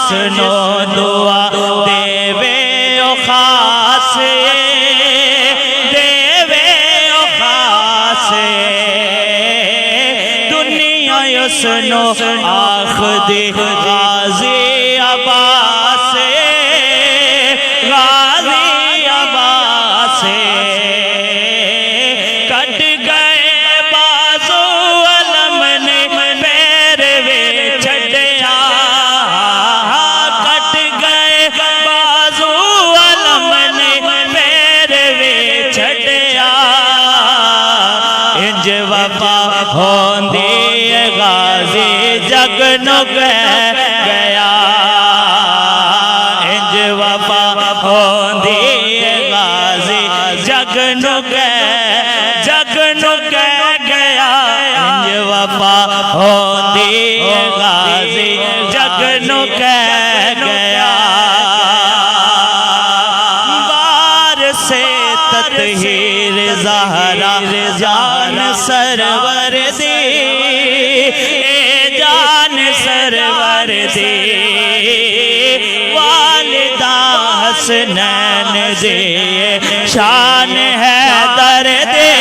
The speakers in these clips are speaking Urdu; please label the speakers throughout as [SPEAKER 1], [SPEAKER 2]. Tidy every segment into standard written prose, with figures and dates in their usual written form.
[SPEAKER 1] سنو دعا دیوے او خاص دیوے او خاص دنیا یو سنو آخ دی غازی عباس غازی عباس کٹ گئے بازو علم نے پیر وے چھڑیا کٹ گئے بازو علم نے پیر وے چھڑیا انج وفا ہوندی غازی جگ نو گیا انج وفا ہوندی غازی جگ نو گیا انج وفا ہوندی غازی جگ نو گیا بار سے تطہیر زہرا جان سرور دی جان سرور دی والدہ حسنین دی شان حیدر دی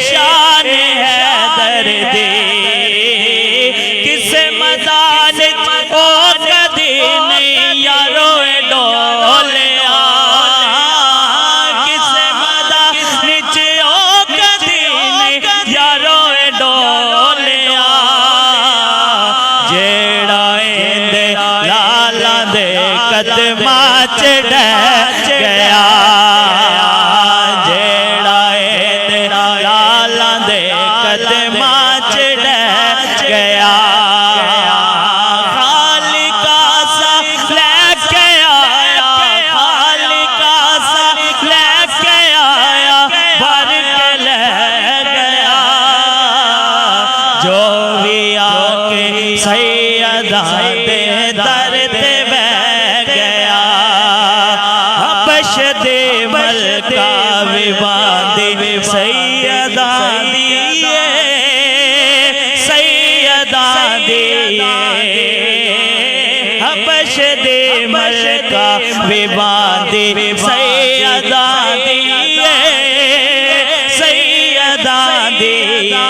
[SPEAKER 1] شان حیدر دی کس میدان او کدی نہیں یارو ڈولیا کس میدان او کدی نہیں یارو ڈولیا جیڑا ایندے لالا دے قدماں چ ڈہ گیا جیڑا ایندے لالا دے قدماں چ ڈہ گیا خالقہ سا لے کے آیا خالقہ سا لے کے آیا بھر کے لے گیا جو بھی آکے سیدہ دے در تے بہ گیا حبش دے ملکہ بھی باندھی سیدہ دیئے سیدہ دیئے حبش دے ملکہ بھی باندھی سیدہ دیئے سیدہ دیئے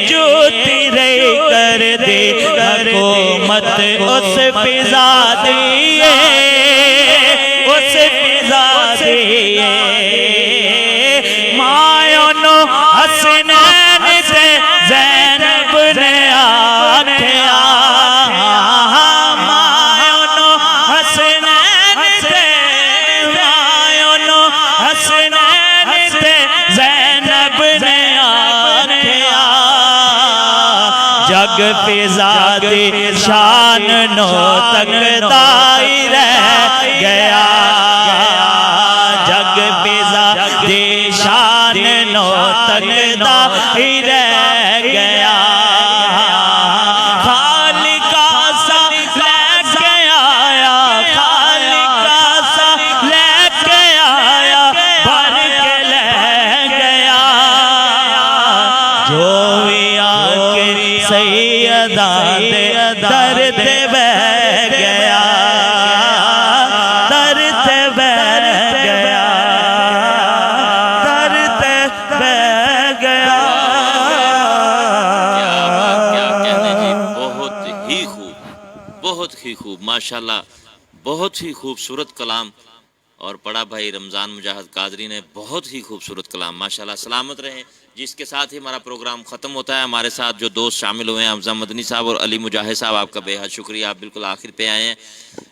[SPEAKER 1] جو تیرے کر دے حکومت اس فضا دیئے اس فضا دیئے مایونو حسنین سے زینب نے آکھیا مایونو حسنین سے مایونو حسنین سے زینب نے آکھیا جگ فضا دی شان نو تک دائی رہ گیا جگ فضا دی شان نو تک دائی رہ گیا خالقہ سا لے کے آیا خالقہ سا لے کے آیا بھر کے لے گیا جو بھی آکے سیدہ دے در تے بہ گیا در تے بہ گیا در تے بہ گیا
[SPEAKER 2] کیا کہنے جی بہت ہی خوب ماشاءاللہ بہت ہی خوبصورت کلام اور پڑھا بھائی رمضان مجاہد قادری نے بہت ہی خوبصورت کلام ماشاءاللہ سلامت رہیں جس کے ساتھ ہی ہمارا پروگرام ختم ہوتا ہے ہمارے ساتھ جو دوست شامل ہوئے ہیں حمزہ مدنی صاحب اور علی مجاہد صاحب آپ کا بے حد شکریہ آپ بالکل آخر پہ آئے ہیں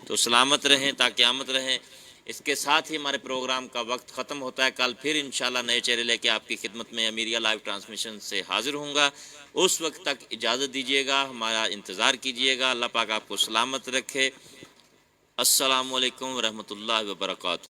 [SPEAKER 2] تو سلامت رہیں تا قیامت رہیں اس کے ساتھ ہی ہمارے پروگرام کا وقت ختم ہوتا ہے کل پھر انشاءاللہ نئے چہرے لے کے آپ کی خدمت میں امیریہ لائیو ٹرانسمیشن سے حاضر ہوں گا اس وقت تک اجازت دیجیے گا ہمارا انتظار کیجیے گا اللہ پاک آپ کو سلامت رکھے السلام علیکم ورحمۃ اللہ وبرکاتہ